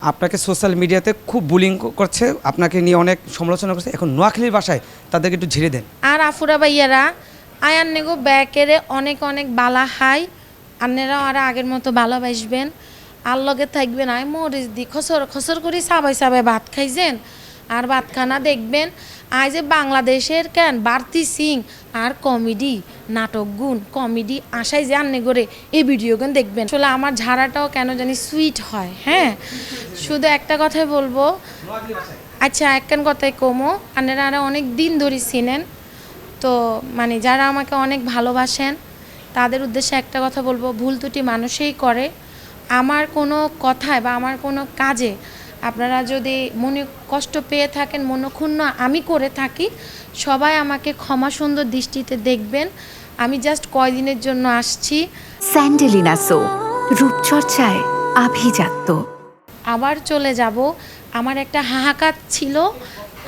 আপনাকে সোশ্যাল মিডিয়াতে খুব বুলিং করছে, আপনাকে নিয়ে অনেক সমালোচনা করছে। এখন নোয়াখালীর ভাষায় তাদেরকে একটু ঝেড়ে দেন। আর আফুরা ভাইয়ারা আয়ার নেগো ব্যাকেরে অনেক অনেক বালা হাই আন্নেরাও আর আগের মতো ভালোবাসবেন আর লগে থাকবেন। আয় মরিচ দি খসর খসর করে সাবাই সাবাই ভাত খাইছেন আর ভাত খানা দেখবেন। আয় যে বাংলাদেশের কেন বাড়তি সিং আর কমেডি নাটক গুণ কমেডি আশায় যে আন্নে করে এই ভিডিওগুলো দেখবেন। আসলে আমার ঝাড়াটাও কেন জানি সুইট হয়। হ্যাঁ, শুধু একটা কথাই বলবো। আচ্ছা, একখান কথাই কমো, আন্নেরা অনেক দিন ধরে চিনেন তো, মানে যারা আমাকে অনেক ভালোবাসেন তাদের উদ্দেশ্যে একটা কথা বলবো, ভুল ত্রুটি মানুষই করে। আমার কোনো কথায় বা আমার কোনো কাজে আপনারা যদি মনে কষ্ট পেয়ে থাকেন, মনক্ষুণ্ণ আমি করে থাকি, সবাই আমাকে ক্ষমা সুন্দর দৃষ্টিতে দেখবেন। আমি জাস্ট কয়দিনের জন্য আসছি। স্যান্ডেলিনা সো, রূপচর্চায় আভিজাত্য। আবার চলে যাব। আমার একটা হাহাকার ছিল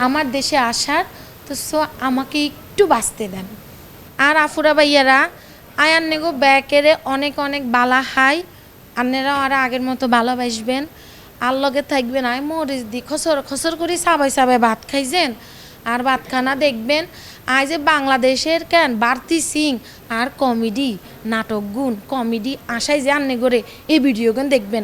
আমার দেশে আসার, তো সো আমাকে একটু বাঁচতে দেন। আর আফুরা ভাইয়ারা আয়ার নেগো ব্যাকেরে অনেক অনেক বালা হাই আন্নেরাও আর আগের মতো ভালোবাসবেন আর লগে থাকবেন। আয় মরিচ দি খসর খসর করে সাবাই সাবাই ভাত খাইছেন আর ভাত খানা দেখবেন। আয় যে বাংলাদেশের কেন বাড়তি সিং আর কমেডি নাটক গুণ কমেডি আশায় যে আন্নে করে এই ভিডিওগুলো দেখবেন।